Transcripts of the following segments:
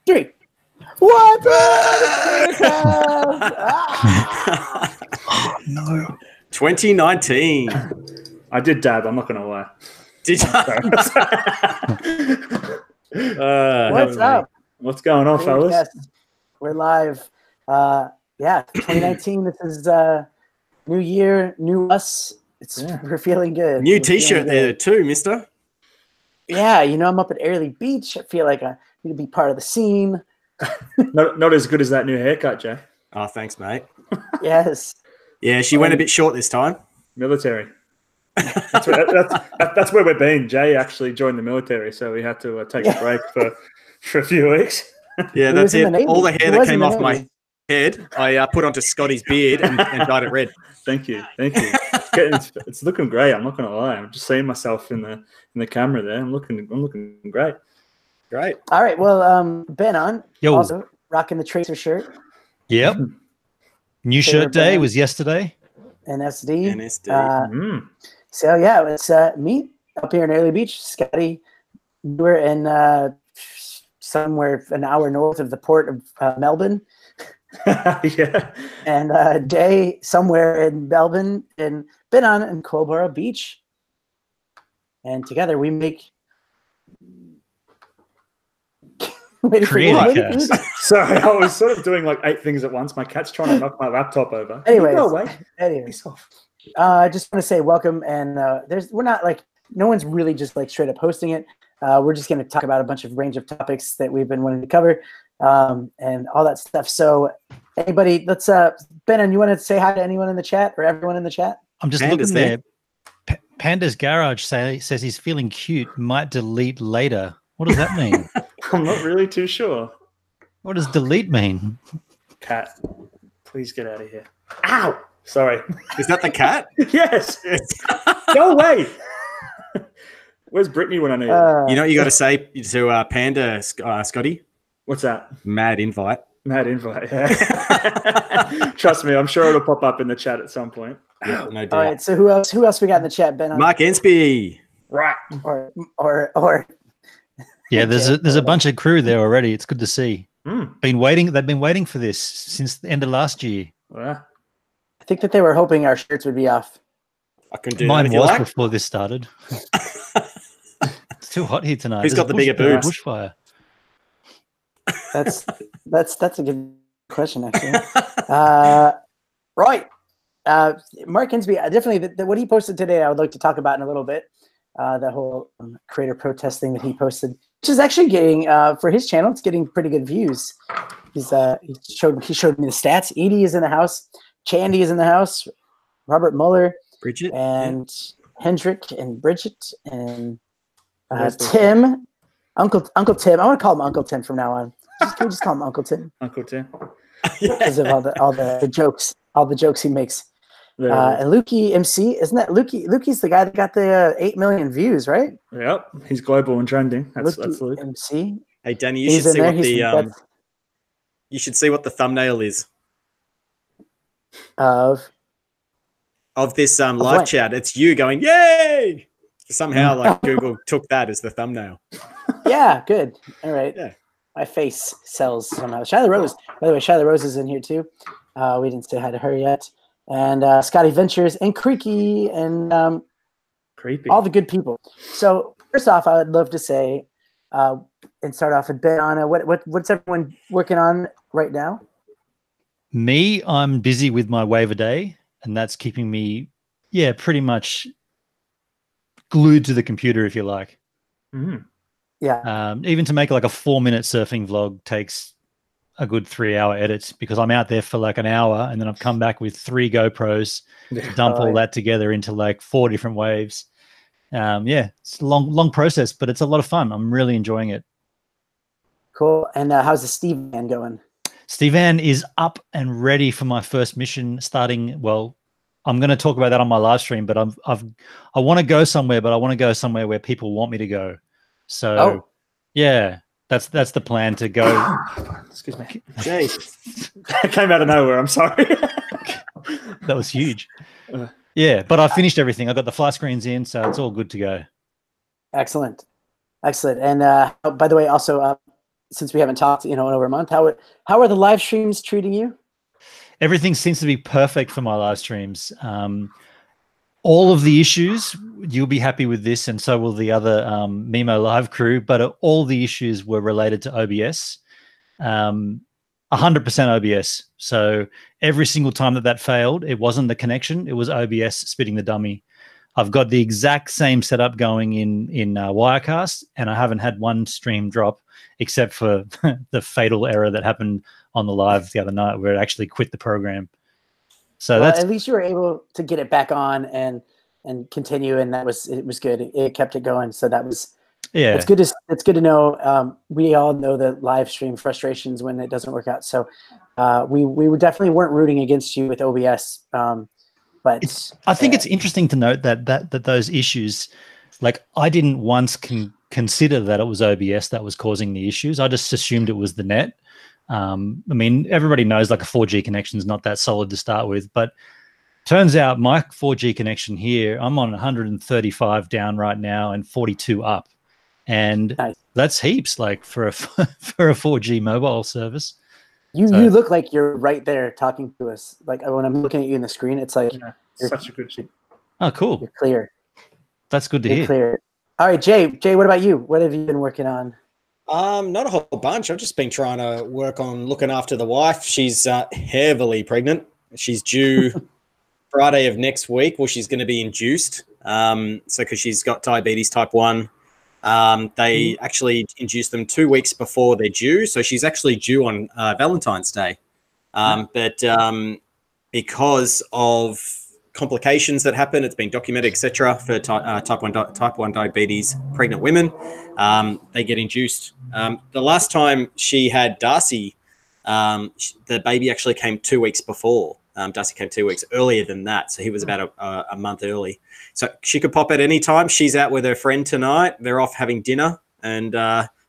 3. What? Oh, no. 2019. I did dab. I'm not going to lie. Did you? What's up? What's going on, fellas? Yes, we're live. 2019. This is new year, new us. We're feeling good. New T-shirt there too, mister. Yeah, I'm up at Airlie Beach. I feel like I need to be part of the scene. Not as good as that new haircut, Jay. Oh, thanks, mate. Yes. Yeah, she went a bit short this time. Military. That's where we've been. Jay actually joined the military, so we had to take a break for a few weeks. Yeah, that's it. All the hair that came off my head, I put onto Scotty's beard and dyed it red. Thank you. It's looking great. I'm not going to lie. I'm just seeing myself in the camera there. I'm looking great. Great. All right. Well, Ben on. Yo. Also rocking the Tracer shirt. Yep. New shirt day was yesterday. NSD. So yeah, it's me up here in Airlie Beach. Scotty, we're in somewhere an hour north of the port of Melbourne. Yeah. And Day somewhere in Melbourne and Ben on in Coolborough Beach. And together we make Creative. Sorry, I was sort of doing like 8 things at once. My cat's trying to knock my laptop over. Anyways, Piss off. I just want to say welcome, and we're not like no one's really just like straight up hosting it. We're just going to talk about a bunch of range of topics that we've been wanting to cover, and all that stuff. So, anybody, let's Ben, you want to say hi to anyone in the chat or everyone in the chat? I'm just looking there. Panda's Garage says he's feeling cute. Might delete later. What does that mean? I'm not really too sure. What does delete mean? Cat, please get out of here. Ow! Sorry. Is that the cat? Yes. Go away. Where's Brittany when I need her? You know what you got to say to Panda, Scotty? What's that? Mad invite. Mad invite. Yeah. Trust me, I'm sure it'll pop up in the chat at some point. Yeah, no doubt. All right. So who else we got in the chat, Ben? Mark Ensby. Right. Or. Yeah, there's a bunch of crew there already. It's good to see. Mm. They've been waiting for this since the end of last year. Yeah. I think that they were hoping our shirts would be off. I can do Mine that if you was like. before this started. It's too hot here tonight. Who's got the bigger boobs? Bushfire. That's a good question, actually. Right. Mark Insby, definitely what he posted today, I would like to talk about in a little bit. The whole creator protest thing that he posted, which is actually getting for his channel, it's getting pretty good views. He showed me the stats. Edie is in the house, Chandy is in the house, Robert Mueller, Bridget, and Hendrik and Bridget and Tim, Uncle Tim. I want to call him Uncle Tim from now on. Can we just call him Uncle Tim? Uncle Tim. Because of all the jokes he makes. And Lukey MC, isn't that Lukey? Lukey's the guy that got the 8 million views, right? Yep, he's global and trending. That's Luke. MC. Hey Danny, you should see what the thumbnail is of this live chat. It's you going yay! Somehow, like Google took that as the thumbnail. Yeah, good. All right. Yeah. My face sells somehow. Shyla Rose, by the way, Shyla Rose is in here too. We didn't say hi to her yet. And Scotty Ventures and Creaky and Creepy. all the good people. So first off, I would love to say and start off with Ben on what's everyone working on right now? Me, I'm busy with my waiver day, and that's keeping me, pretty much glued to the computer, if you like. Mm. Yeah. Even to make like a 4-minute surfing vlog takes a good 3-hour edit because I'm out there for like an hour and then I've come back with 3 GoPros to dump all that together into like 4 different waves. It's a long process, but it's a lot of fun. I'm really enjoying it. Cool. And how's the Steve Van going? Steve Van is up and ready for my first mission starting. Well, I'm going to talk about that on my live stream, but I want to go somewhere, but I want to go somewhere where people want me to go. So that's the plan to go. Excuse me. Jeez. That came out of nowhere. I'm sorry. That was huge. But I finished everything. I got the fly screens in, so it's all good to go. Excellent. And by the way, also since we haven't talked, in over a month. How are the live streams treating you? Everything seems to be perfect for my live streams. All of the issues, you'll be happy with this, and so will the other Mimo Live crew, but all the issues were related to OBS. 100% OBS. So every single time that failed, it wasn't the connection, it was OBS spitting the dummy. I've got the exact same setup going in Wirecast, and I haven't had one stream drop except for the fatal error that happened on the live the other night where it actually quit the program. So well, that's at least you were able to get it back on and continue, and it was good. It kept it going. So that was It's good to know. We all know the live stream frustrations when it doesn't work out. So we definitely weren't rooting against you with OBS. But I think it's interesting to note that those issues, like I didn't once consider that it was OBS that was causing the issues. I just assumed it was the net. I mean, everybody knows like a 4G connection is not that solid to start with, but turns out my 4G connection here, I'm on 135 down right now and 42 up. And nice. That's heaps, like for a 4G mobile service. You look like you're right there talking to us. Like when I'm looking at you in the screen, it's like such a good sheet. Oh, cool. You're clear. That's good to hear. Clear. All right, Jay, what about you? What have you been working on? Not a whole bunch. I've just been trying to work on looking after the wife. She's heavily pregnant. She's due Friday of next week. Well, she's going to be induced. So because she's got diabetes type 1. They actually induced them 2 weeks before they're due. So she's actually due on Valentine's Day. But because of complications that happen, it's been documented, etc. For type 1 diabetes pregnant women, they get induced. The last time she had Darcy, the baby actually came 2 weeks before. Darcy came 2 weeks earlier than that, so he was about a month early. So she could pop at any time. She's out with her friend tonight. They're off having dinner, and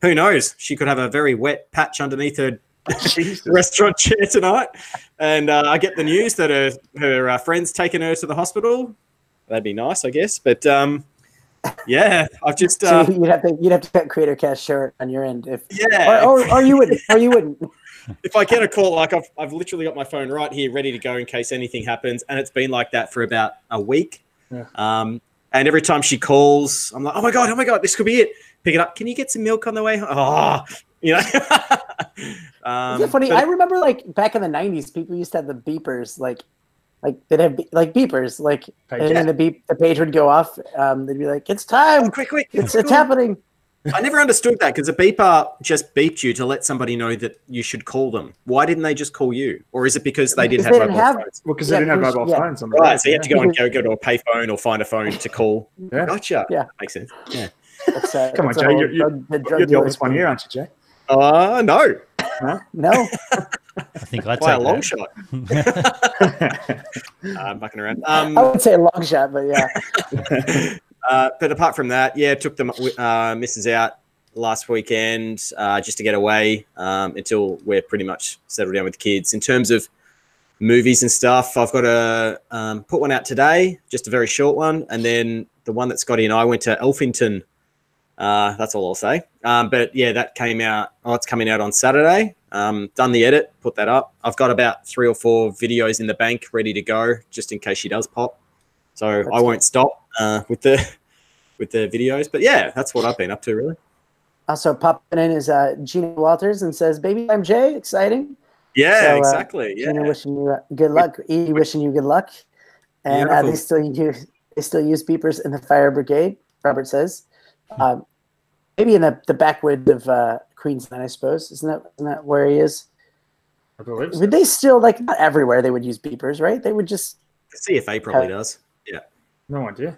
who knows? She could have a very wet patch underneath her restaurant chair tonight. And I get the news that her friend's taken her to the hospital. That'd be nice, I guess. But yeah, I've just so you'd have to cut Creator Cast short on your end if or you wouldn't. If I get a call, like I've literally got my phone right here ready to go in case anything happens, and it's been like that for about a week. Yeah. And every time she calls, I'm like, oh my god, this could be it. Pick it up. Can you get some milk on the way? Oh, you know. Isn't it funny? I remember like back in the 90s, people used to have the beepers, like they'd have like beepers, like and then the page would go off. They'd be like, "It's time! Oh, quick! It's happening!" I never understood that because the beeper just beeped you to let somebody know that you should call them. Why didn't they just call you? Or is it because they didn't have mobile phones? Well, because they didn't have mobile phones. Right, so you have to go to a payphone or find a phone to call. Yeah. Gotcha. Yeah. Makes sense. Yeah. Come on, Jay. You're the oldest one here, aren't you, Jay? No. Huh? No. I think I'd by take a long that. shot. I'm mucking around. I would say a long shot, but yeah. But apart from that, yeah, took the missus out last weekend just to get away until we're pretty much settled down with the kids. In terms of movies and stuff, I've got to put one out today, just a very short one, and then the one that Scotty and I went to Elfington. That's all I'll say. But yeah, that came out. Oh, it's coming out on Saturday. Done the edit, put that up. I've got about 3 or 4 videos in the bank ready to go, just in case she does pop. So I won't stop with the videos. But yeah, that's what I've been up to really. Also popping in is Gina Walters and says, "Baby, I'm Jay." Exciting. Yeah, so, exactly. Yeah. Gina wishing you good luck. Edie wishing you good luck. And they still use beepers in the fire brigade. Robert says, maybe in the backwoods of Queensland, I suppose. Isn't that where he is? I believe so. Would they still, like, not everywhere they would use beepers, right? They would just. The CFA probably does. Yeah. No idea.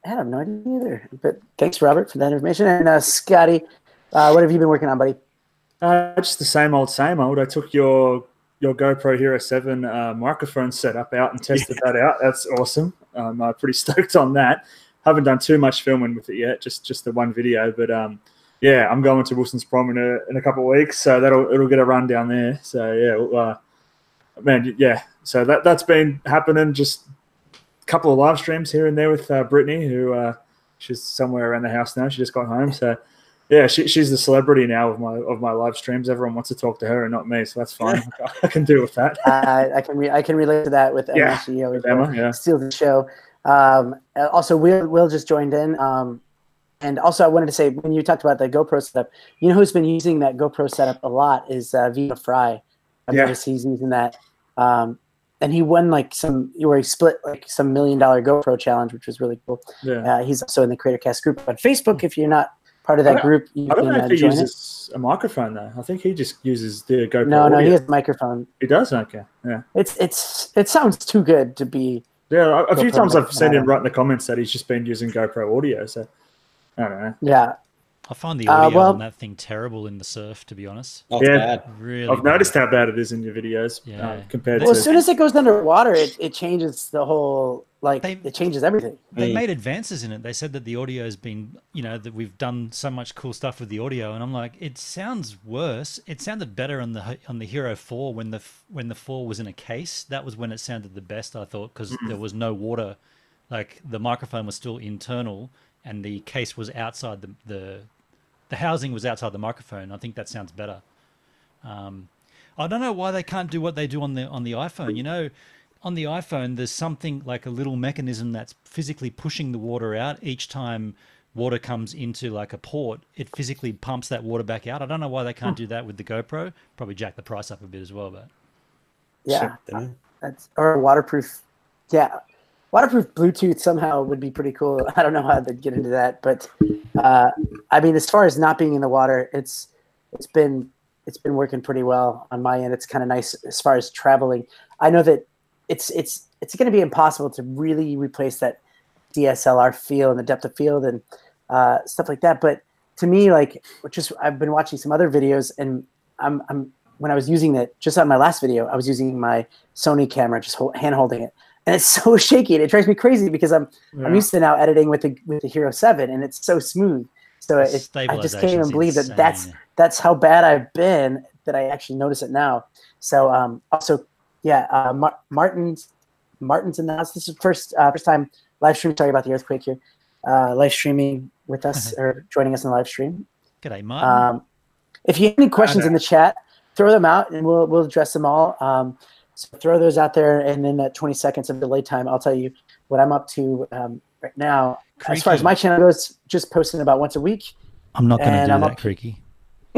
I have no idea either. But thanks, Robert, for that information. And Scotty, what have you been working on, buddy? Just the same old. I took your GoPro Hero 7 microphone setup out and tested that out. That's awesome. I'm pretty stoked on that. Haven't done too much filming with it yet, just the one video. But yeah, I'm going to Wilson's Prom in a couple of weeks, so it'll get a run down there. So yeah, man, yeah. So that's been happening. Just a couple of live streams here and there with Brittany, who she's somewhere around the house now. She just got home, so Yeah, she's the celebrity now of my live streams. Everyone wants to talk to her and not me, so that's fine. I can deal with that. I can relate to that with Emma. Yeah, She always Emma, steals the show. Also, Will just joined in. And also, I wanted to say, when you talked about the GoPro setup, you know who's been using that GoPro setup a lot is Viva Fry. I've noticed he's using that. And he won where he split some $1 million GoPro challenge, which was really cool. Yeah. He's also in the CreatorCast group on Facebook. If you're not part of that group, you I don't know if he join uses a microphone though. I think he just uses the GoPro. No, audio. he has a microphone. He does. Okay, yeah. It sounds too good to be. Yeah, a few GoPro times I've seen him microphone. write in the comments that he's just been using GoPro audio. So I don't know. Yeah. I find the audio well- on that thing terrible in the surf, to be honest. Not Yeah. bad. Really, I've noticed how bad it is in your videos Yeah. compared Well, to. as soon as it goes underwater, it changes the whole it changes everything. They made advances in it. They said that the audio has been, that we've done so much cool stuff with the audio, and I'm like, it sounds worse. It sounded better on the Hero 4 when the 4 was in a case. That was when it sounded the best, I thought, because there was no water. Like the microphone was still internal, and the case was outside the housing was outside the microphone. I think that sounds better. I don't know why they can't do what they do on the iPhone. On the iPhone, there's something like a little mechanism that's physically pushing the water out each time water comes into like a port. It physically pumps that water back out. I don't know why they can't do that with the GoPro. Probably jack the price up a bit as well, but Yeah, or waterproof. Yeah, waterproof Bluetooth somehow would be pretty cool. I don't know how they'd get into that, but I mean, as far as not being in the water, it's been working pretty well on my end. It's kind of nice as far as traveling. I know that it's going to be impossible to really replace that DSLR feel and the depth of field and stuff like that. But to me, I've been watching some other videos, and when I was using it just on my last video, I was using my Sony camera, just hand holding it, and it's so shaky. And it drives me crazy because I'm used to now editing with the Hero 7, and it's so smooth. So I just can't even believe that that's how bad I've been that I actually notice it now. So also. Yeah, Martin's in the house. This is first time live stream. Sorry about the earthquake here. Live streaming with us or joining us in the live stream. G'day, Martin. If you have any questions in the chat, throw them out and we'll address them all. So throw those out there, and in that 20 seconds of delay time, I'll tell you what I'm up to right now. As far as my channel goes, just posting about once a week. I'm not going to do that, Creaky.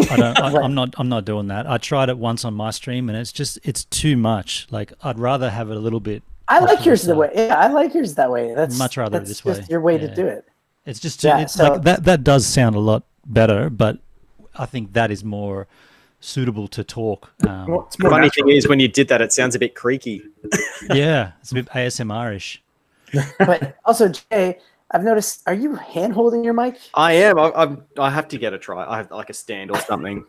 I'm not doing that. I tried it once on my stream, and it's too much. Like, I'd rather have it a little bit. I like yours that way. Yeah, I like yours that way. That's much rather this way. Just your way to do it. It's just like that does sound a lot better, but I think that is more suitable to talk. The funny thing is, when you did that, it sounds a bit creaky. Yeah, it's a bit ASMR-ish. But also, Jay, I've noticed, are you hand holding your mic? I am. I have to get a try. I have like a stand or something.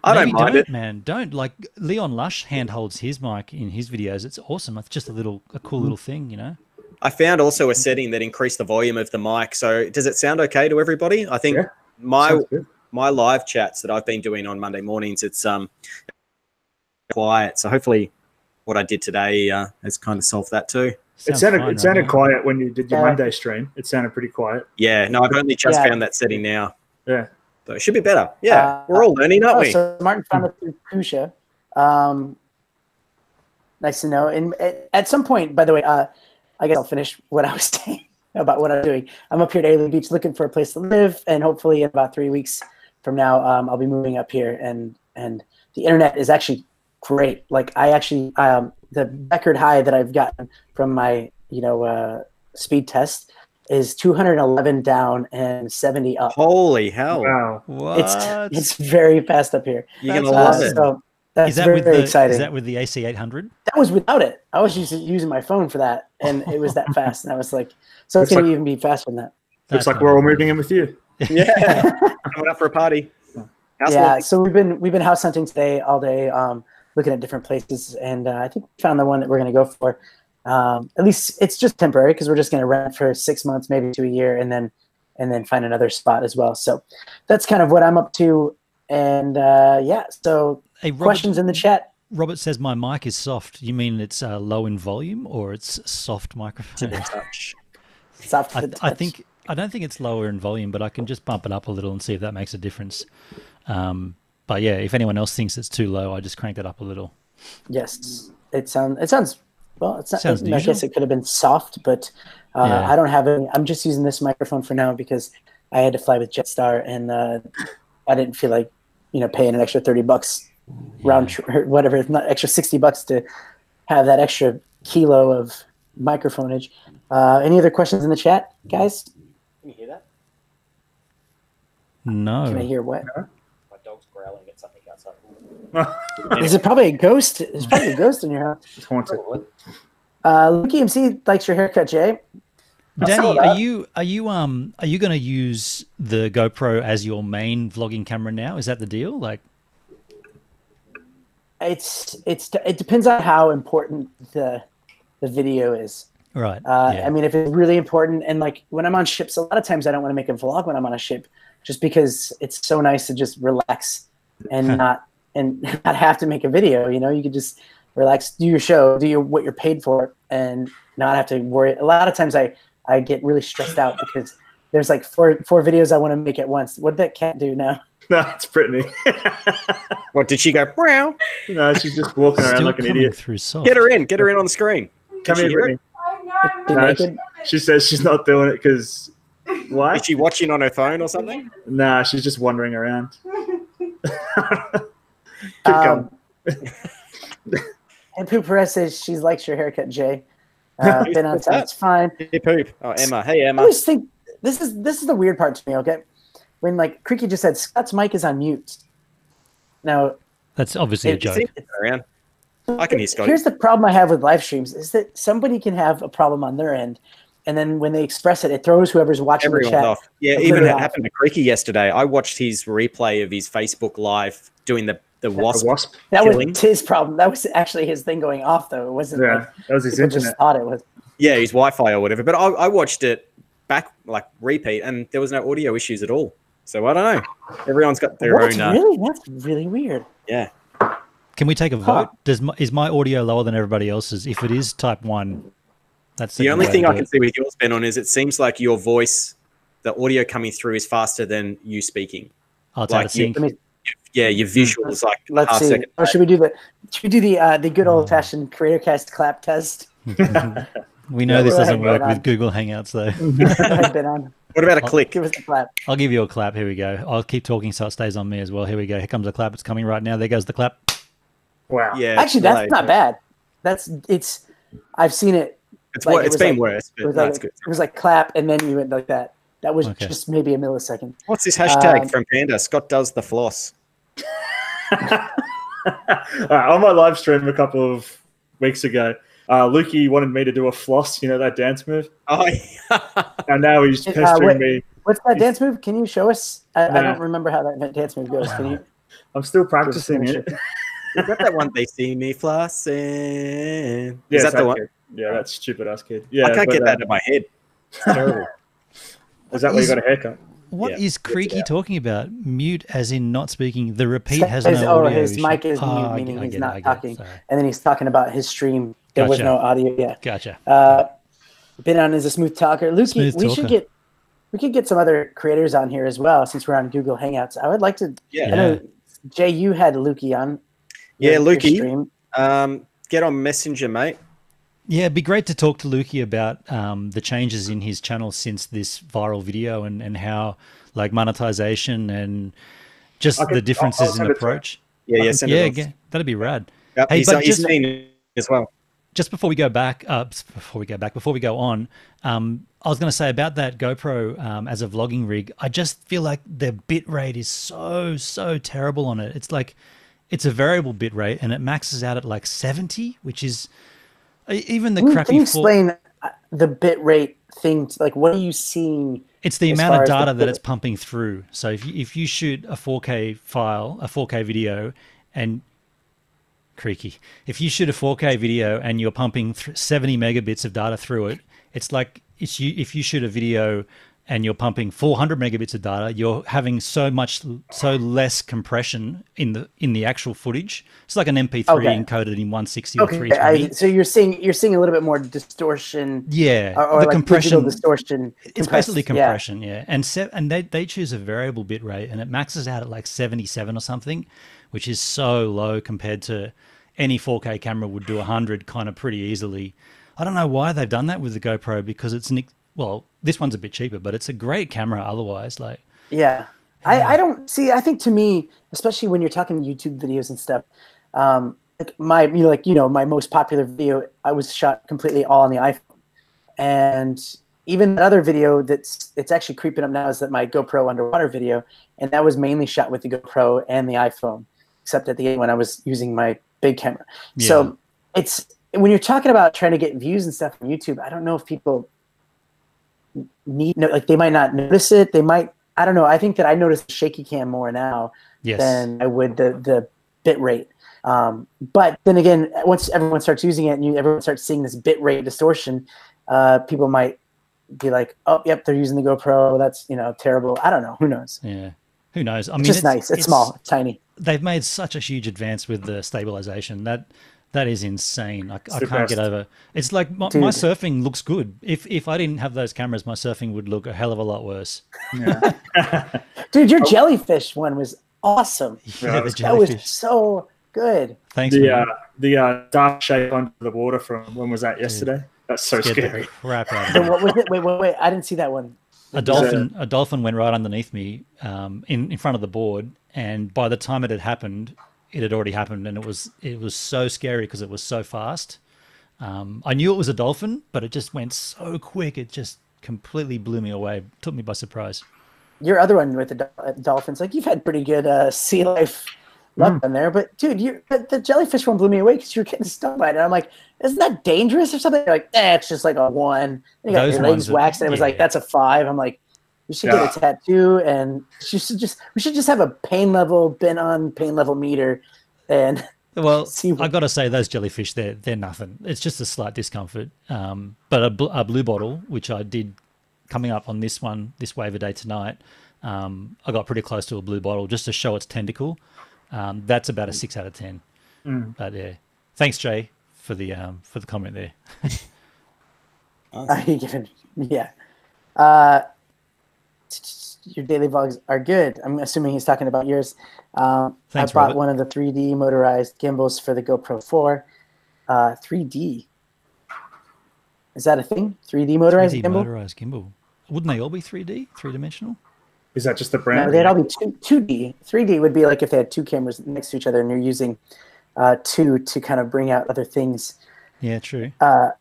I don't mind it, man. Don't. Like Leon Lush hand holds his mic in his videos. It's awesome. It's just a cool little thing, I found also a setting that increased the volume of the mic. So does it sound okay to everybody? I think my live chats that I've been doing on Monday mornings, it's quiet. So hopefully what I did today has kind of solved that too. It sounded quiet when you did your Monday stream. It sounded pretty quiet. Yeah, no, I've only just found that setting now. Yeah. So it should be better. Yeah, we're all learning, aren't we? So Martin found it through Kusha. Nice to know. And at some point, by the way, I guess I'll finish what I was saying about what I'm doing. I'm up here at Alien Beach looking for a place to live, and hopefully in about 3 weeks from now, I'll be moving up here. And the internet is actually great. Like I actually, the record high that I've gotten from my, speed test is 211 down and 70 up. Holy hell! Wow, what? It's very fast up here. You're gonna love it. So that's Is that very exciting. Is that with the AC800? That was without it. I was using my phone for that, and it was that fast. And I was like, so it's going to even be faster than that. Looks like we're all moving in with you. Yeah, coming up for a party. So we've been house hunting today all day, looking at different places, and I think we found the one that we're going to go for. At least it's just temporary because we're just going to rent for 6 months, maybe to a year, and then find another spot as well. So that's kind of what I'm up to, and So hey, Robert, questions in the chat. Robert says my mic is soft. You mean it's low in volume or it's soft microphone? Soft to the I touch. think I don't think it's lower in volume, but I can just bump it up a little and see if that makes a difference. But yeah, if anyone else thinks it's too low, I just crank it up a little. Yes, it sounds well. It's not. Sounds I guess it could have been soft, but Yeah. I don't have any. I'm just using this microphone for now because I had to fly with Jetstar, and I didn't feel like paying an extra $30 round or whatever, it's not extra $60 to have that extra kilo of microphoneage. Any other questions in the chat, guys? Can you hear that? No. Can I hear what? My dog's growling at something outside. Is it probably a ghost? There's probably a ghost in your house. It's haunted. Luke MC likes your haircut, Jay. Danny, are you going to use the GoPro as your main vlogging camera now? Is that the deal? Like, it depends on how important the video is. right? I mean, if it's really important, and like when I'm on ships, a lot of times I don't want to make a vlog when I'm on a ship, just because it's so nice to just relax and not have to make a video. You could just relax, do your show, what you're paid for, and not have to worry. A lot of times I get really stressed out because there's like four videos I want to make at once. What did that cat do now? No, it's Brittany. What did she go? Meow. No, she's just walking around Still like an coming idiot. through soft. Get her in on the screen. Come Can here, she hear Brittany. She No, naked? she says she's not doing it because why? Is she watching on her phone or something? Nah, she's just wandering around. Keep Um, going. And Pooh Perez says she likes your haircut, Jay. Been on What's time, that? it's fine. Hey, Poop. Oh, Emma. Hey, I Emma. always think this is the weird part to me. Okay, when like Creaky just said Scott's mic is on mute. Now That's obviously a It joke. See, it's around. I can hear Scotty. here's the problem I have with live streams is that somebody can have a problem on their end, and then when they express it, it throws whoever's watching the Everyone's chat. off. Yeah, completely even it off. happened to Creaky yesterday. I watched his replay of his Facebook Live doing the The wasp. wasp. That killing. was his problem. That was actually his thing going off, though. It wasn't. Yeah, Like, that was his people just internet. thought it was. Yeah, his Wi-Fi or whatever. But I watched it back, like repeat, and there was no audio issues at all. So I don't know. Everyone's got their That's own. really that's really weird. Yeah. Can we take a Huh. vote? Is my audio lower than everybody else's? If it is type 1, that's The only way thing to I do can it. see with yours, Ben, on is it seems like your voice, the audio coming through is faster than you speaking. Oh, it's out like of you- sync. Let me, Yeah, your visuals like let's half see. second. Or should we do the good old fashioned creator cast clap test? We know Yeah, this go doesn't ahead, work go with on. Google Hangouts, though. I've been on. What about a click? Give us the clap. I'll give you a clap. Here we go. I'll keep talking so it stays on me as well. Here we go. Here comes the clap. It's coming right now. There goes the clap. Wow. Yeah, Actually, that's not bad. I've seen it. It's like, it it's was been like- worse, It but was no, like it's good. it was like clap, and then you went like that. That was Okay. just maybe a millisecond. What's this hashtag Um, from Panda? Scott does the floss. All right, on my live stream a couple of weeks ago, Lukey wanted me to do a floss, that dance move, Oh, and now he's Wait, pestering me. What's that dance move? Can you show us? I Nah. don't remember how that dance move goes. Can you? I'm still practicing finish it. is that one they see me flossing? Yeah, Is that the one? kid. Yeah, that stupid ass kid. Yeah, I can't but, get that in my head. It's terrible. Is that where you got a haircut? What Yeah. is Creaky talking about? Mute as in not speaking. The repeat has His- no audio. his issue. mic is Oh, mute, I meaning get- I he's get it, not I get it. talking. Sorry. And then he's talking about his stream. There was Gotcha. no audio. Yeah. Gotcha. Been on as a smooth talker. Lukey, Smooth we should talker. get some other creators on here as well since we're on Google Hangouts. I would like to. Yeah. I know Jay, you had Lukey on. Yeah, your Lukey. stream. Get on Messenger, mate. Yeah, it'd be great to talk to Lukey about the changes in his channel since this viral video and how like monetization and just I'll the differences send in it to him. approach. Yeah, send Yeah, it on. that'd be rad. Yep, Hey, he's, but he's just- seen it as well. Just before we go on, I was going to say about that GoPro as a vlogging rig. I just feel like the bit rate is so terrible on it. It's like it's a variable bit rate and it maxes out at like 70, which is even the Can crappy. you explain the bit rate thing? Like, what are you seeing? It's the as amount far of as the data that bit- it's pumping through. So if you shoot a 4K file, a 4K video, and creaky, if you shoot a 4K video and you're pumping 70 megabits of data through it, it's like if you shoot a video and you're pumping 400 megabits of data, you're having so less compression in the actual footage. It's like an MP3 encoded in 160 or 320. So you're seeing a little bit more distortion. Yeah, or the like compression distortion. It's basically compression, yeah. And they choose a variable bit rate, and it maxes out at like 77 or something, which is so low compared to any 4K camera would do 100 kind of pretty easily. I don't know why they've done that with the GoPro, because this one's a bit cheaper, but it's a great camera otherwise. I don't see. I think to me, especially when you're talking YouTube videos and stuff, like my most popular video, I was shot completely all on the iPhone, and even that other video it's actually creeping up now is that my GoPro underwater video, and that was mainly shot with the GoPro and the iPhone, except at the end when I was using my big camera. Yeah. So it's when you're talking about trying to get views and stuff on YouTube, I don't know if people they might not notice it. They might, I don't know. I think that I notice the shaky cam more now than I would the bit rate. But then again, once everyone starts using it and everyone starts seeing this bit rate distortion, people might be like, oh, yep, they're using the GoPro. That's, terrible. I don't know. Who knows? Yeah. Who knows? I mean, it's just nice. It's small, it's tiny. They've made such a huge advance with the stabilization. That is insane. I can't get over. It's like my surfing looks good. If I didn't have those cameras, my surfing would look a hell of a lot worse. Yeah. Dude, your jellyfish one was awesome. Yeah, that was so good. Thanks. The dark shape under the water from when was that? Yesterday. That's so scary. Crap out of what was it? Wait! I didn't see that one. A dolphin went right underneath me, in front of the board, and by the time it had happened, it had already happened, and it was so scary because it was so fast. I knew it was a dolphin, but it just went so quick. It just completely blew me away. Took me by surprise. Your other one with the dolphins, like you've had pretty good sea life luck on there, but dude, the jellyfish one blew me away because you were getting stung by it. And I'm like, isn't that dangerous or something? You're like, it's just like a 1. You got your legs waxed, and it was like, that's a 5. I'm like, we should get a tattoo, and we should just have a pain level meter, and I got to say, those jellyfish, they're nothing. It's just a slight discomfort. But a blue bottle, which I did coming up on this wave a day tonight, I got pretty close to a blue bottle just to show its tentacle. That's about a 6 out of 10. But yeah, thanks, Jay, for the comment there. Your daily vlogs are good. I'm assuming he's talking about yours. Thanks, I bought Robert. one of the 3D motorized gimbals for the GoPro 4. 3D. Is that a thing? 3D motorized 3D gimbal? motorized gimbal. Wouldn't they all be 3D, 3-dimensional? Is that just the brand? No, they'd all be 2D. 3D would be like if they had two cameras next to each other and you're using two to kind of bring out other things. Yeah, true. I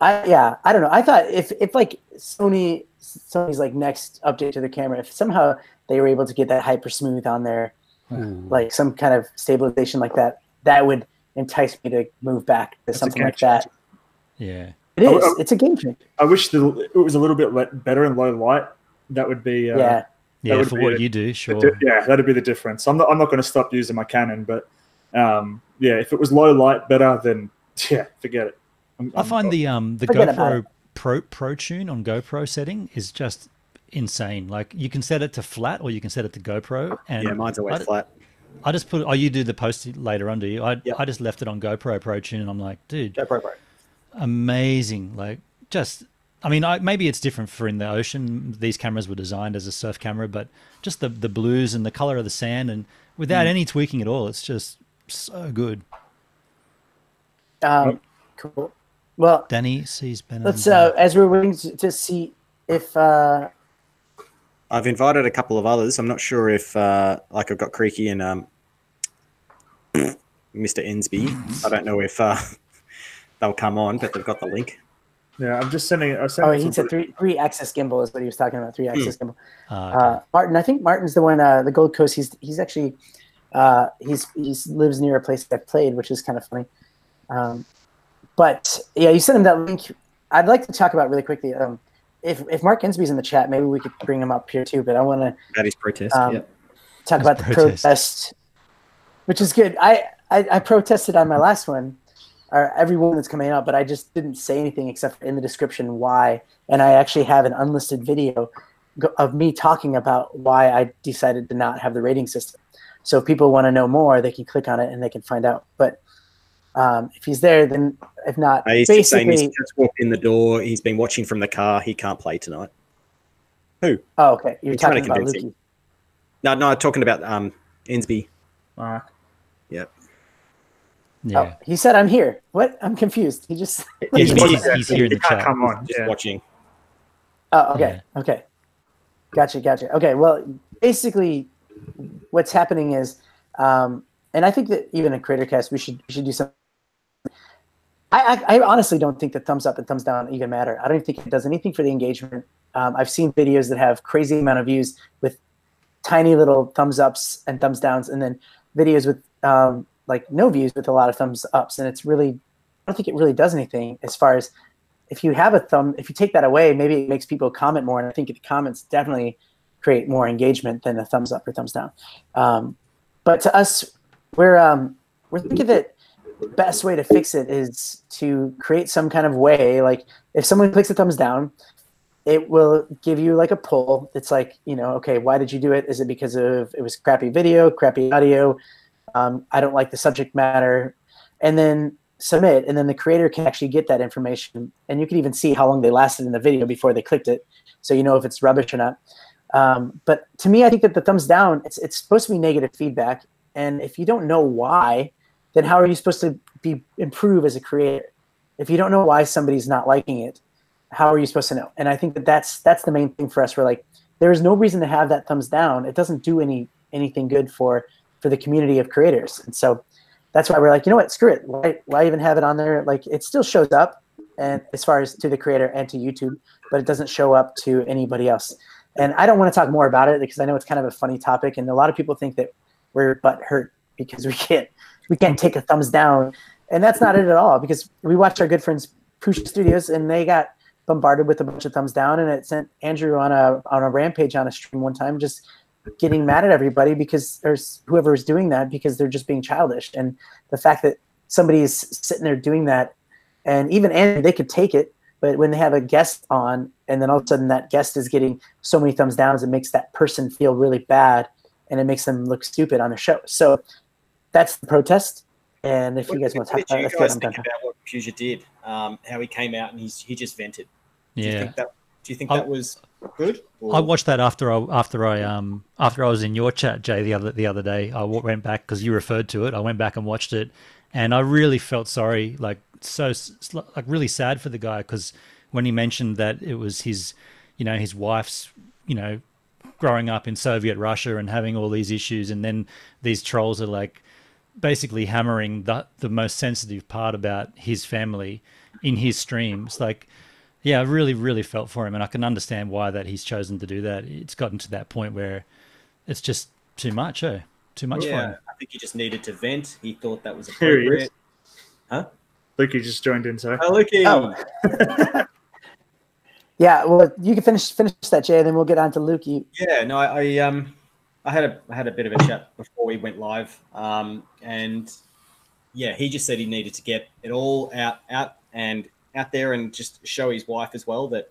don't know. I thought if like Sony's like next update to the camera, if somehow they were able to get that hyper smooth on there, like some kind of stabilization like that, that would entice me to move back to something like that. Yeah, it is. It's a game changer. I wish it was a little bit better in low light. That would be for what you do, sure. That'd be the difference. I'm not going to stop using my Canon, but if it was low light better, then forget it. I find the GoPro Pro Tune on GoPro setting is just insane. Like you can set it to flat or you can set it to GoPro. And mine's always flat. I just put. You do the post later on, do you? I just left it on GoPro Pro Tune, and I'm like, dude, GoPro Pro, amazing. Like just. I mean, maybe it's different for in the ocean. These cameras were designed as a surf camera, but just the blues and the color of the sand, and without any tweaking at all, it's just so good. Cool. Well, Danny sees Ben. Let's as we're waiting to see if I've invited a couple of others. I'm not sure if like I've got Creaky and Mr. Ensby. I don't know if they'll come on, but they've got the link. Yeah, I'm just sending. He said three-axis gimbal is what he was talking about. 3-axis gimbal. Okay. Martin, I think Martin's the one. The Gold Coast. He's actually he lives near a place that I've played, which is kind of funny. But yeah, you sent him that link. I'd like to talk about really quickly. If Mark Ensby's in the chat, maybe we could bring him up here too. But I want to about his protest. Talk about the protest, which is good. I protested on my last one. or everyone that's coming out, but I just didn't say anything except in the description why. And I actually have an unlisted video of me talking about why I decided to not have the rating system. So if people want to know more, they can click on it and they can find out. But if he's there, then if not, He's just saying he's just walked in the door. He's been watching from the car. He can't play tonight. Who? Oh, okay. You're trying talking to about convince Lukey. No, talking about Insby. Mark. Yep. Yeah. Oh, he said I'm here. What? I'm confused. He just. He's He's here in He the can't chat. come on. just Yeah. watching. Oh, okay. Okay. Gotcha. Okay. Well, basically, what's happening is, and I think that even in CreatorCast, we should do something. I honestly don't think that thumbs up and thumbs down even matter. I don't think it does anything for the engagement. I've seen videos that have crazy amount of views with tiny little thumbs ups and thumbs downs, and then videos with like no views with a lot of thumbs ups. And it's really, I don't think it really does anything as far as if you have a thumb, if you take that away, maybe it makes people comment more. And I think the comments definitely create more engagement than a thumbs up or thumbs down. But to us, we're thinking that the best way to fix it is to create some kind of way. Like if someone clicks a thumbs down, it will give you like a poll. It's like, okay, why did you do it? Is it because of it was crappy video, crappy audio? I don't like the subject matter. And then submit, and then the creator can actually get that information. And you can even see how long they lasted in the video before they clicked it. So you know if it's rubbish or not. But to me, I think that the thumbs down, it's supposed to be negative feedback. And if you don't know why, then how are you supposed to improve as a creator? If you don't know why somebody's not liking it, how are you supposed to know? And I think that that's the main thing for us. We're like, there is no reason to have that thumbs down. It doesn't do anything good for the community of creators. And so that's why we're like, you know what, screw it. Why even have it on there? Like it still shows up, and as far as to the creator and to YouTube, but it doesn't show up to anybody else. And I don't want to talk more about it because I know it's kind of a funny topic, and a lot of people think that we're butt hurt because we can't take a thumbs down, and that's not it at all. Because we watched our good friends Pusha Studios, and they got bombarded with a bunch of thumbs down, and it sent Andrew on a rampage on a stream one time, just getting mad at everybody because there's whoever is doing that because they're just being childish. And the fact that somebody is sitting there doing that, and even Andrew, they could take it, but when they have a guest on, and then all of a sudden that guest is getting so many thumbs downs, it makes that person feel really bad, and it makes them look stupid on the show. So that's the protest. And if you guys want to talk about it, what did you guys think about what Pusha did? How he came out and he just vented. Yeah. Do you think that was good? Or? I watched that after I was in your chat, Jay, the other day. I went back because you referred to it. I went back and watched it, and I really felt sorry, really sad for the guy, because when he mentioned that it was his wife's, growing up in Soviet Russia and having all these issues, and then these trolls are like basically hammering the most sensitive part about his family in his streams, like. Yeah, I really, really felt for him, and I can understand why that he's chosen to do that. It's gotten to that point where it's just too much, Too much for him. I think he just needed to vent. He thought that was Here he appropriate. is. Huh? Lukey just joined in, sorry. Oh, Lukey. Oh. Yeah, well, you can finish that, Jay, and then we'll get on to Lukey. Yeah, no, I had a bit of a chat before we went live, and yeah, he just said he needed to get it all out there and just show his wife as well that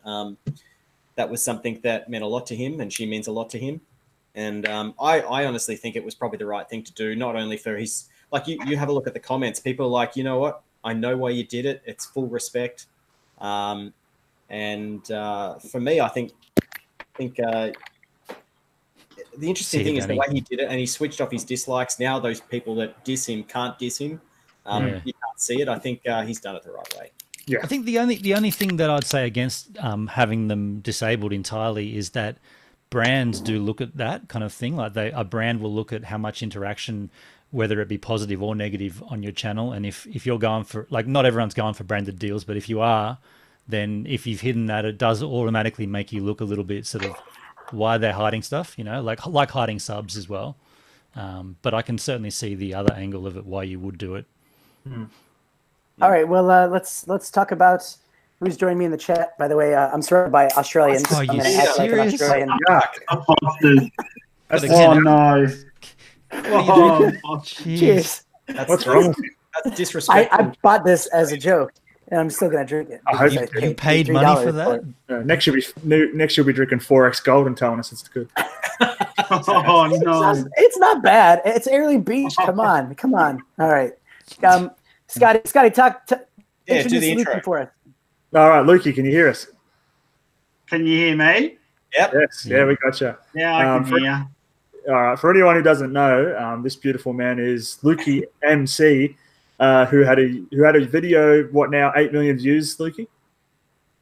that was something that meant a lot to him, and she means a lot to him. And I honestly think it was probably the right thing to do, not only for his, like you have a look at the comments, people are like, you know what, I know why you did it. It's full respect. And for me, I think the interesting thing is the way he did it, and he switched off his dislikes. Now those people that diss him can't diss him. You can't see it. I think he's done it the right way. Yeah. I think the only thing that I'd say against having them disabled entirely is that brands do look at that kind of thing. Like a brand will look at how much interaction, whether it be positive or negative, on your channel. And if you're going for, like, not everyone's going for branded deals, but if you are, then if you've hidden that, it does automatically make you look a little bit sort of why they're hiding stuff, like hiding subs as well. But I can certainly see the other angle of it, why you would do it. All right, well, let's talk about who's joined me in the chat. By the way, I'm surrounded by Australians. Oh, I'm you gonna act like an serious? Australian. That's again, no. Cheers. Cheers. That's, What's wrong with you? That's disrespectful. I bought this as a joke, and I'm still gonna drink it. I hope because You paid money for that? Next you'll be drinking 4X Gold and telling us it's good. Oh no! It's not bad. It's Airlie Beach. Come on. All right, Scotty, introduce the Lukey intro. for us. All right, Lukey, can you hear us? Can you hear me? Yep. Yes, yeah, we got you. Yeah, I can hear. All right, for anyone who doesn't know, this beautiful man is Lukey MC, who had a video. What now? 8 million views, Lukey.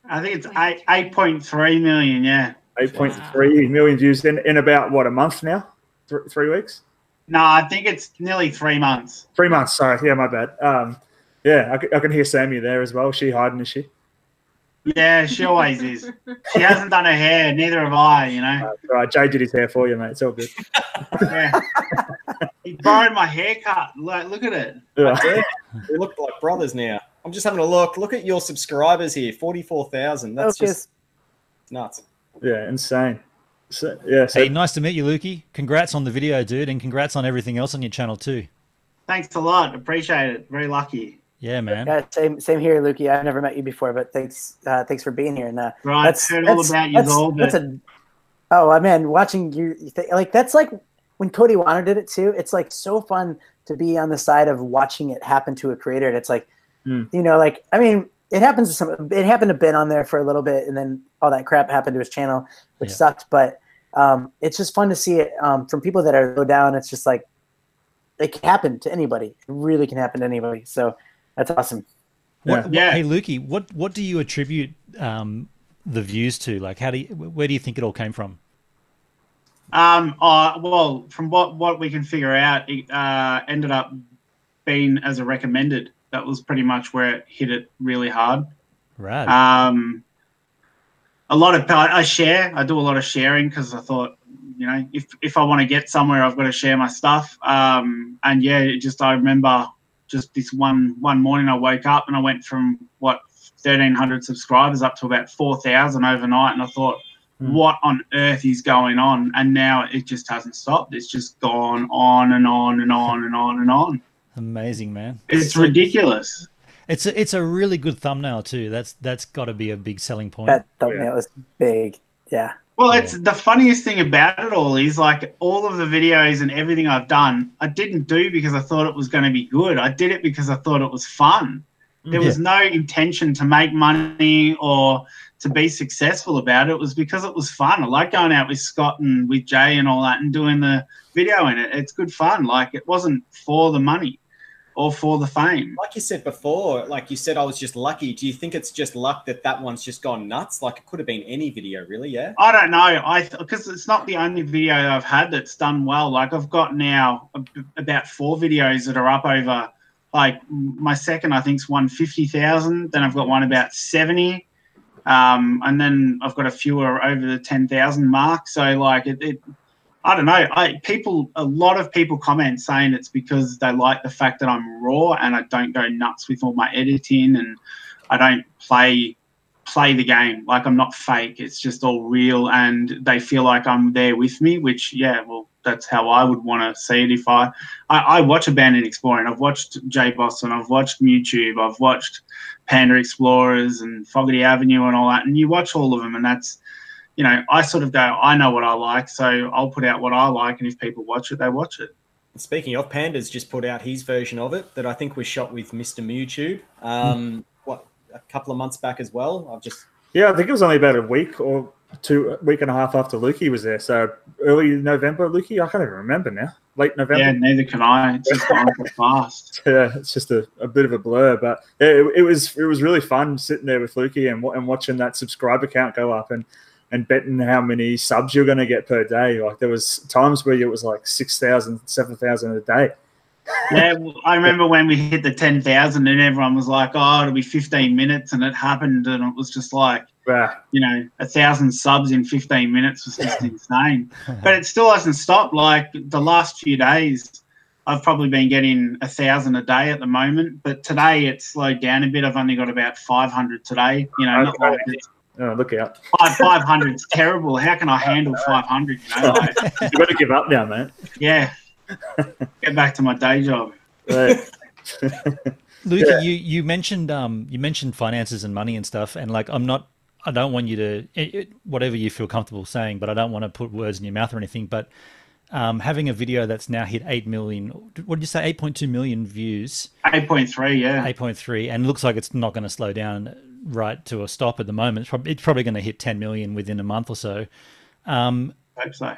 I think it's 8.3 million. Yeah. 8.3 million views in about what, a month now? 3 weeks? No, I think it's nearly 3 months. 3 months. Sorry, yeah, my bad. Yeah, I can hear Sammy there as well. Is she hiding? Is she? Yeah, she always is. She hasn't done her hair. Neither have I. You know. All right, Jay did his hair for you, mate. It's all good. Yeah. He borrowed my haircut. Look at it. Yeah. We look like brothers now. I'm just having a look. Look at your subscribers here, 44,000. That's just nuts. Yeah, insane. So, yeah. So, Hey, nice to meet you, Lukey. Congrats on the video, dude, and congrats on everything else on your channel too. Thanks a lot. Appreciate it. Very lucky. Yeah, man. Yeah, same here, Lukey. I've never met you before, but thanks for being here. And Right. Heard all about you all, but man, watching you like that's like when Cody Warner did it too. It's like so fun to be on the side of watching it happen to a creator. And it's like, you know, like I mean, it happens to it happened to Ben on there for a little bit, and then all that crap happened to his channel, which sucked. But it's just fun to see it from people that are low down. It's just like it can happen to anybody. It really can happen to anybody. So that's awesome. Hey, Lukey, what do you attribute the views to? Like, where do you think it all came from? Well, from what we can figure out, it ended up being as a recommended. That was pretty much where it hit it really hard. Right. A lot of I do a lot of sharing because I thought, you know, if I want to get somewhere, I've got to share my stuff. And yeah, I remember just this one morning I woke up and I went from 1,300 subscribers up to about 4,000 overnight, and I thought, what on earth is going on? And now it just hasn't stopped. It's just gone on and on and on and on and on. Amazing, man. It's ridiculous. It's a really good thumbnail too. That's got to be a big selling point. That thumbnail is big. Yeah. Well, it's the funniest thing about it all is like all of the videos and everything I've done, I didn't do because I thought it was going to be good. I did it because I thought it was fun. There was no intention to make money or to be successful about it. It was because it was fun. I like going out with Scott and with Jay and all that and doing the video in it. It's good fun. Like it wasn't for the money or for the fame. Like you said before, like you said, I was just lucky. Do you think it's just luck that one's just gone nuts? Like it could have been any video, really, yeah? I don't know. Because it's not the only video I've had that's done well. Like I've got now about 4 videos that are up over, like my second, I think, is 150,000. Then I've got one about 70. And then I've got a few over the 10,000 mark. So like I don't know. A lot of people comment saying it's because they like the fact that I'm raw and I don't go nuts with all my editing and I don't play the game. Like I'm not fake. It's just all real, and they feel like I'm there with me. Which well, that's how I would want to see it. If I watch Abandoned Exploring, I've watched Jay Boston, I've watched YouTube, I've watched Panda Explorers and Fogarty Avenue and all that, and you watch all of them, and that's. You know, I sort of go, I know what I like, so I'll put out what I like, and if people watch it, they watch it. Speaking of, Panda's just put out his version of it that I think was shot with Mr. Mewtwo, a couple of months back as well. I think it was only about a week or week and a half after Lukey was there. So early November, Lukey, I can't even remember now. Late November. Yeah, neither can I. It's just gone so fast. Yeah, it's just a bit of a blur, but it was really fun sitting there with Lukey and watching that subscriber count go up and betting how many subs you're going to get per day. Like there was times where it was like 6,000, 7,000 a day. Yeah, I remember when we hit the 10,000 and everyone was like, oh, it'll be 15 minutes. And it happened. And it was just like, you know, 1,000 subs in 15 minutes was just insane. But it still hasn't stopped. Like the last few days, I've probably been getting 1,000 a day at the moment. But today it's slowed down a bit. I've only got about 500 today. You know, not like it's, oh, look out. 500 is terrible. How can I handle 500? You know, you better give up now, man. Yeah. Get back to my day job. Right. Luke, Yeah. you mentioned finances and money and stuff, and like I don't want you to whatever you feel comfortable saying, but I don't want to put words in your mouth or anything. But having a video that's now hit 8 million, what did you say, 8.2 million views, 8.3, yeah. 8.3, and looks like it's not going to slow down right to a stop at the moment. It's probably going to hit 10 million within a month or so. Hope so.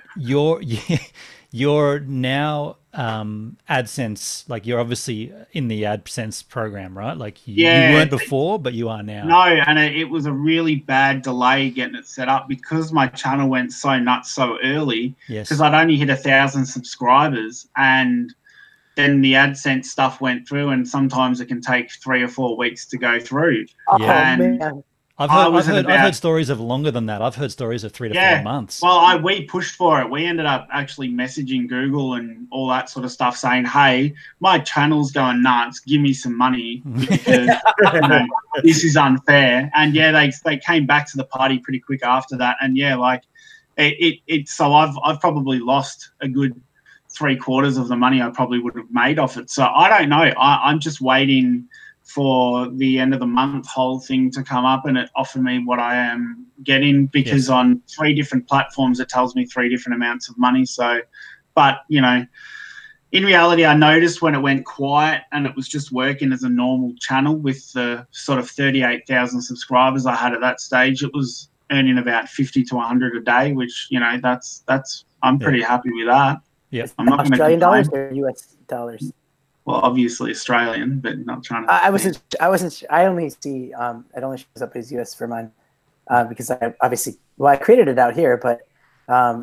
You're now AdSense, like you're obviously in the AdSense program, right? Like you weren't before, but you are now. No, and it was a really bad delay getting it set up because my channel went so nuts so early. Yes. Because I'd only hit 1,000 subscribers, and then the AdSense stuff went through, and sometimes it can take 3 or 4 weeks to go through. Oh, Yeah. man. I've about- heard stories of longer than that. I've heard stories of 3 to 4 months. Well, we pushed for it. We ended up actually messaging Google and all that sort of stuff, saying, "Hey, my channel's going nuts. Give me some money because this is unfair." And yeah, they came back to the party pretty quick after that. And yeah, like it. So I've probably lost a good 3/4 of the money I probably would have made off it. So I don't know. I'm just waiting for the end of the month whole thing to come up and it offer me what I am getting, because on 3 different platforms it tells me 3 different amounts of money. So, but in reality, I noticed when it went quiet and it was just working as a normal channel with the sort of 38,000 subscribers I had at that stage, it was earning about 50 to 100 a day, which that's I'm pretty happy with that. Yeah, I'm not Australian dollars or US dollars? Well, obviously Australian, but not trying to. I wasn't. I only see. It only shows up as US for mine, because I obviously. Well, I created it out here, but I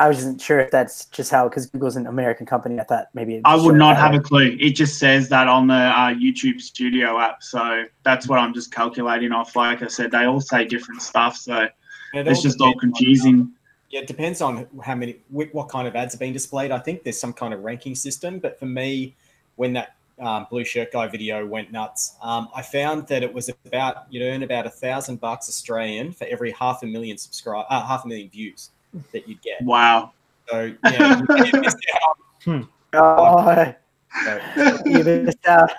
wasn't sure if that's just how, because Google's an American company. I thought maybe. I would not have a clue. It just says that on the YouTube Studio app, so that's what I'm just calculating off. Like I said, they all say different stuff, so it's just all confusing. Yeah, it depends on what kind of ads are being displayed. I think there's some kind of ranking system, but for me, when that blue shirt guy video went nuts, I found that it was you'd earn about $1,000 Australian for every 500,000 views that you'd get. Wow. So yeah, you missed out. Oh, you missed out.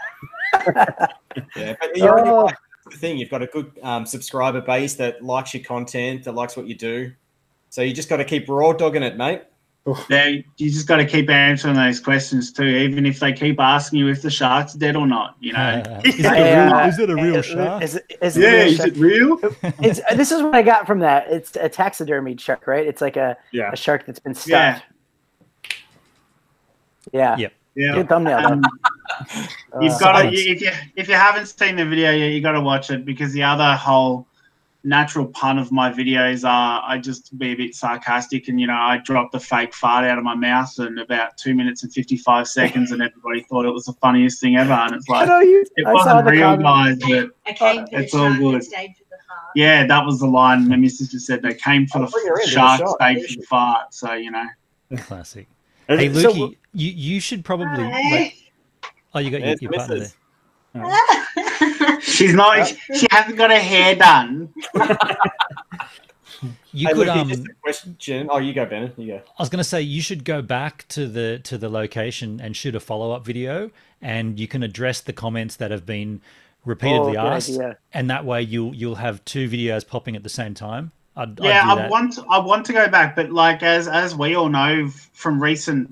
Yeah, but you already like the thing. You've got a good subscriber base that likes your content, that likes what you do. So you just got to keep raw dogging it, mate. Yeah, you just got to keep answering those questions too, even if they keep asking you if the shark's dead or not. Is it a real shark? Is it real? This is what I got from that. It's a taxidermied shark, right? It's like a shark that's been stuffed. Yeah. Yep. Yeah. Good thumbnail. You've got to, if you haven't seen the video yet, you got to watch it, because the other whole natural pun of my videos are I just be a bit sarcastic, and I dropped the fake fart out of my mouth in about 2 minutes and 55 seconds, and everybody thought it was the funniest thing ever. And it's like, it wasn't real, guys, but it's all good. Yeah, that was the line my missus just said. They came for the shark, stayed for the fart. So classic. Hey, Lukey, you should probably. You got your partner there. She's not. She hasn't got her hair done. You could just a question. Oh, you go, Bennett. You go. I was going to say you should go back to the location and shoot a follow-up video, and you can address the comments that have been repeatedly asked, and that way you'll have 2 videos popping at the same time. I want to go back, but like as we all know from recent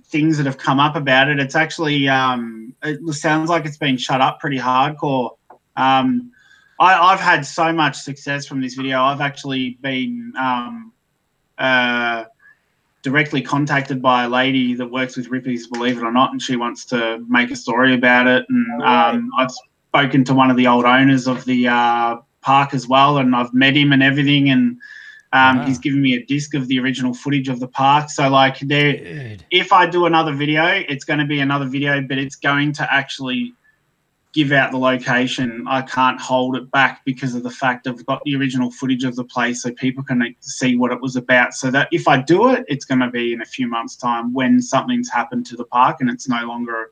things that have come up about it, it's actually it sounds like it's been shut up pretty hardcore. I've had so much success from this video. I've actually been directly contacted by a lady that works with Rippies, believe it or not, and she wants to make a story about it. And I've spoken to one of the old owners of the park as well, and I've met him and everything, and he's given me a disc of the original footage of the park. So like if I do another video, it's going to be another video, but it's going to actually give out the location. I can't hold it back because of the fact I've got the original footage of the place so people can see what it was about. So that if I do it, it's going to be in a few months' time when something's happened to the park and it's no longer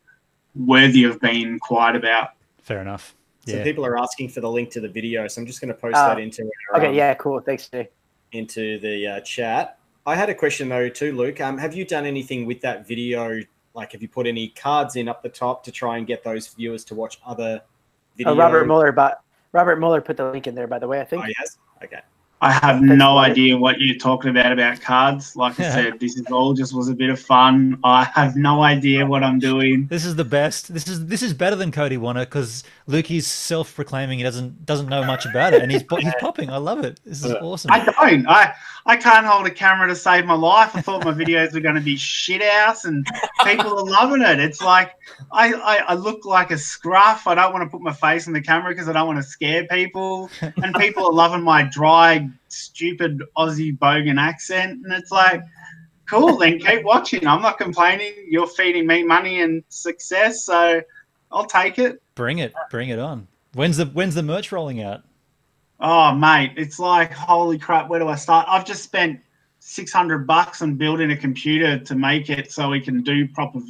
worthy of being quiet about. Fair enough. So people are asking for the link to the video, so I'm just going to post that into our, cool. Thanks, Jay. Into the chat. I had a question though too, Luke. Have you done anything with that video, Like, have you put any cards in up the top to try and get those viewers to watch other videos? Robert Mueller put the link in there, by the way, I think. Oh, yes? Okay. I have Thanks, no Robert. idea what you're talking about cards. Like I said, this is all just was a bit of fun. I have no idea what I'm doing. This is the best. This is better than Cody Warner because Lukey's self-proclaiming he doesn't know much about it, and he's popping. I love it. This is awesome. I don't. I can't hold a camera to save my life. I thought my videos were going to be shit house, and people are loving it. It's like I look like a scruff. I don't want to put my face in the camera because I don't want to scare people, and people are loving my dry, stupid Aussie bogan accent, and it's like, cool, then keep watching. I'm not complaining. You're feeding me money and success, so I'll take it. Bring it on. When's the merch rolling out? Oh mate, it's like, holy crap, where do I start? I've just spent $600 on building a computer to make it so we can do proper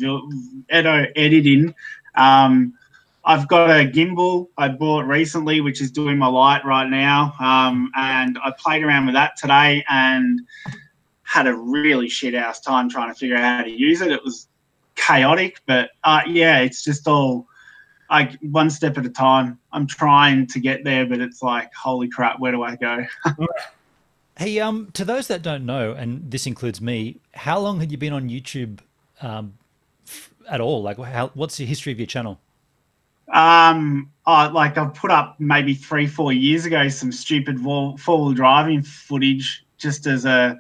editing. I've got a gimbal I bought recently, which is doing my light right now. And I played around with that today and had a really shit-ass time trying to figure out how to use it. It was chaotic, but yeah, it's just all one step at a time. I'm trying to get there, but it's like, holy crap, where do I go? Hey, to those that don't know, and this includes me, how long had you been on YouTube at all? Like, what's the history of your channel? Like I put up maybe 3-4 years ago some stupid four-wheel driving footage just as a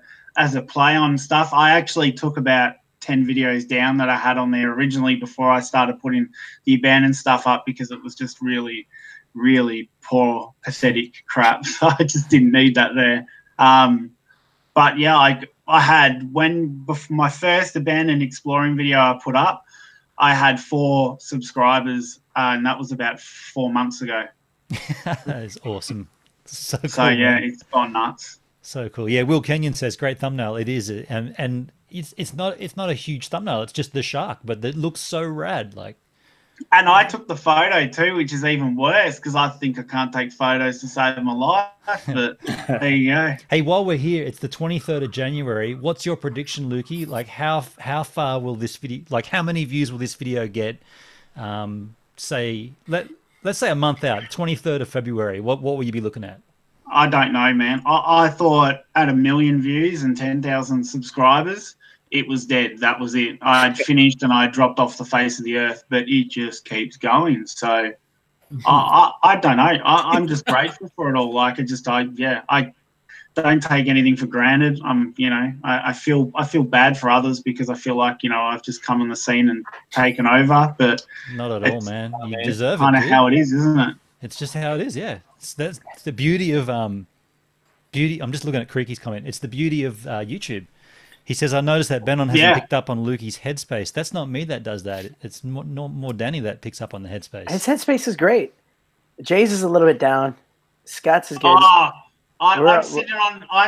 play on stuff. I actually took about 10 videos down that I had on there originally before I started putting the abandoned stuff up because it was just really, really poor, pathetic crap. So I just didn't need that there. But yeah, I had, before my first abandoned exploring video I put up, I had 4 subscribers, and that was about 4 months ago. That is awesome. So cool. So yeah, man. it's gone nuts. So cool. Yeah, Will Kenyon says great thumbnail. It is, and it's not a huge thumbnail. It's just the shark, but it looks so rad. Like, and I took the photo too, which is even worse because I think I can't take photos to save my life. But there you go. Hey, while we're here, it's the 23rd of January. What's your prediction, Lukey? Like, how far will this video? Like, how many views will this video get? Say let's say a month out, 23rd of February. What will you be looking at? I don't know, man. I thought at 1 million views and 10,000 subscribers, it was dead. That was it. I had finished and I dropped off the face of the earth, but it just keeps going. So I don't know. I'm just grateful for it all. Like I don't take anything for granted. I feel bad for others because I feel like, I've just come on the scene and taken over, but not at all, man. You deserve it. Kind of how it is, isn't it? It's just how it is. Yeah. That's the beauty of beauty. I'm just looking at Creaky's comment. It's the beauty of YouTube. He says, I noticed that Benon hasn't picked up on Lukey's headspace. That's not me that does that. It's more Danny that picks up on the headspace. His headspace is great. Jay's is a little bit down. Scott's is good. I'm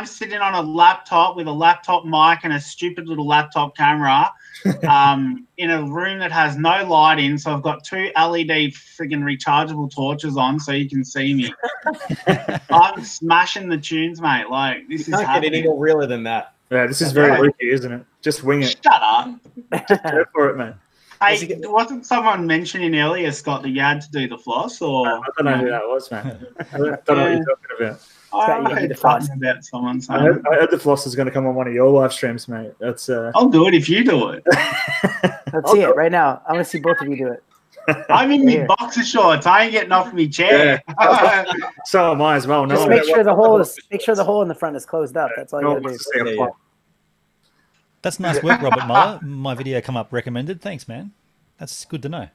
sitting on a laptop with a laptop mic and a stupid little laptop camera in a room that has no lighting. So I've got 2 LED friggin' rechargeable torches on so you can see me. I'm smashing the tunes, mate. Like, this is Can't get any more realer than that. Yeah, this is very Lukey, isn't it? Just wing it. Shut up. Go for it, man. Hey, wasn't someone mentioning earlier, Scott, that you had to do the floss? Or I don't know who that was, man. I don't know what you're talking about. I heard something about someone saying. I heard the floss is going to come on one of your live streams, mate. That's. I'll do it if you do it. Let's see it right now. I want to see both of you do it. I'm in my boxer shorts. I ain't getting off my chair. Yeah. So am I as well. Just make sure the hole in the front is closed up. That's all you gotta do. That's nice work, Robert Muller. My video come up recommended. Thanks, man. That's good to know.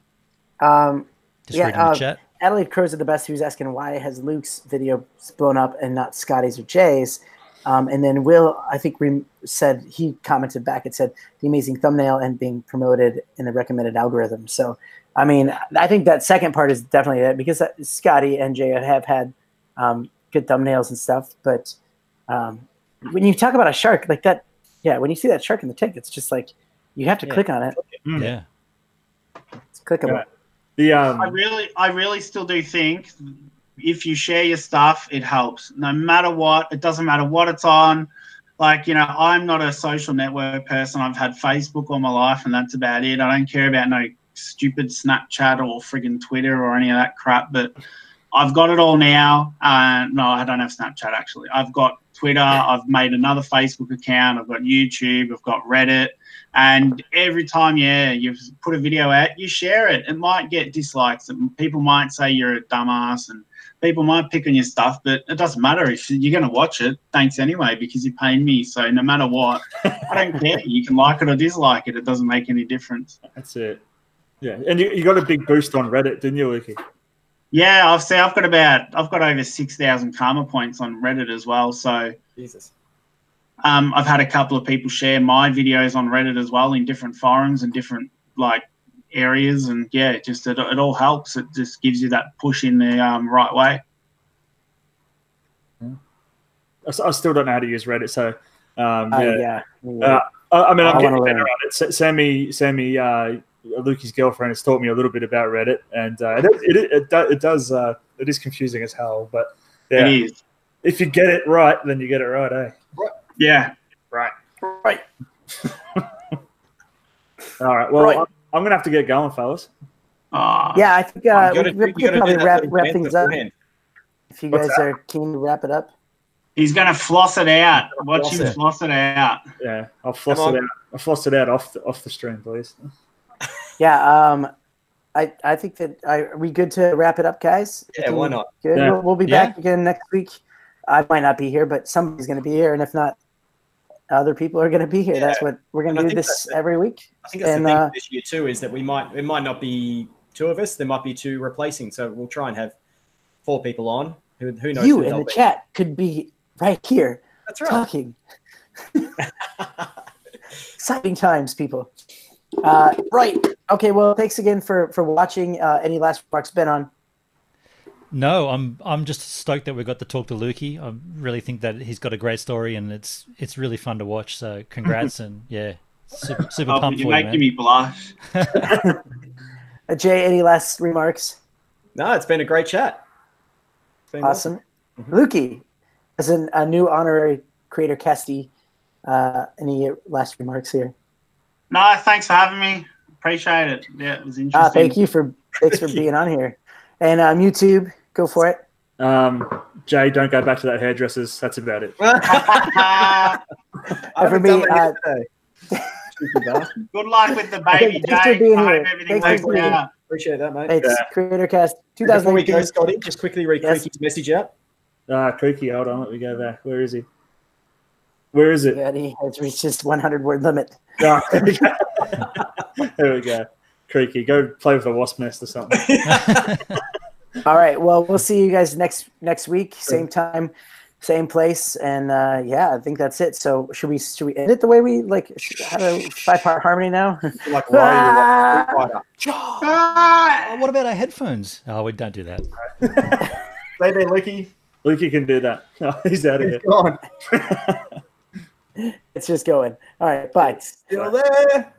Just reading the chat. Adelaide Crows are the best. He was asking why has Luke's video blown up and not Scotty's or Jay's. And then Will, I think, said he commented back. It said the amazing thumbnail and being promoted in the recommended algorithm. So, I mean, I think that second part is definitely it because Scotty and Jay have had good thumbnails and stuff. But when you talk about a shark like that, when you see that shark in the tank, it's just like you have to click on it. Yeah, it's clickable. I really still do think if you share your stuff, it helps. No matter what, it doesn't matter what it's on. Like, I'm not a social network person. I've had Facebook all my life, and that's about it. I don't care about no stupid Snapchat or friggin' Twitter or any of that crap. But I've got it all now. No, I don't have Snapchat, actually. I've got Twitter. I've made another Facebook account. I've got YouTube. I've got Reddit. And every time, you put a video out, you share it. It might get dislikes. People might say you're a dumbass, and people might pick on your stuff, but it doesn't matter. If you're going to watch it, thanks anyway, because you're paying me. So no matter what, I don't care. You can like it or dislike it. It doesn't make any difference. That's it. Yeah, and you got a big boost on Reddit, didn't you, Lukey? Yeah, I've got over 6,000 karma points on Reddit as well. So Jesus. I've had a couple of people share my videos on Reddit as well in different forums and different areas, and it all helps. It just gives you that push in the right way. I still don't know how to use Reddit, so Yeah. I mean, I'm getting wanna better learn. at it. Sammy, Lukey's girlfriend, has taught me a little bit about Reddit, and it is confusing as hell. But yeah, It is. if you get it right, then you get it right, eh? Yeah. Right. Right. All right. Well, Right. I'm gonna have to get going, fellas. Yeah, I think You gotta we do could probably that wrap with things the up hand. if you What's guys that? are keen to wrap it up. He's going to floss it out. Watch Floss him it. floss it out. Yeah, I'll floss Come it on. out. I'll floss it out off the stream, please. Yeah, I think that are we good to wrap it up, guys? Yeah, why not? Good. Yeah. We'll be Yeah. back again next week. I might not be here, but somebody's going to be here, and if not, other people are going to be here. Yeah. That's what we're going And I to do think this that's every week. I think that's And, the thing this year too, is that it might not be two of us. There might be two replacing. So we'll try and have 4 people on. Who knows? You who in they'll the be. chat could be right here That's right. talking. Exciting times, people. Right. Okay. Well, thanks again for watching. Any last remarks, Ben? On No, I'm just stoked that we got to talk to Lukey. I really think that he's got a great story, and it's really fun to watch. So congrats, and yeah, super Oh, pumped you're for you, making man. me blush. Jay, any last remarks? No, it's been a great chat. It's been Awesome. Lukey, as a new honorary creator castie, any last remarks here? No, thanks for having me. Appreciate it. Yeah, it was interesting. Thanks for being on here. And YouTube, go for it. Jay, don't go back to that hairdresser's. That's about it. I And for haven't me, done that yet today. Good luck with the baby, Thanks for Jake. being I here. hope everything Thanks for works being out. Appreciate that, mate. It's CreatorCast Before we go, 2018. Scotty, just quickly read Yes. Creaky's message out. Creaky, hold on. Let me go there. Where is he? Where is it? Yeah, he has reached his 100-word limit. Ah, there we go. There we go. Creaky, go play with a wasp nest or something. All right. Well, we'll see you guys next week, same time, same place, and I think that's it. So should we end it the way we like? Have a 5-part harmony now? Like Ryan, like, Ah! What about our headphones? Oh, we don't do that. Stay there, Licky. Lukey can do that. Oh, he's out of here. Go on. It's just going. All right. Bye. Still there.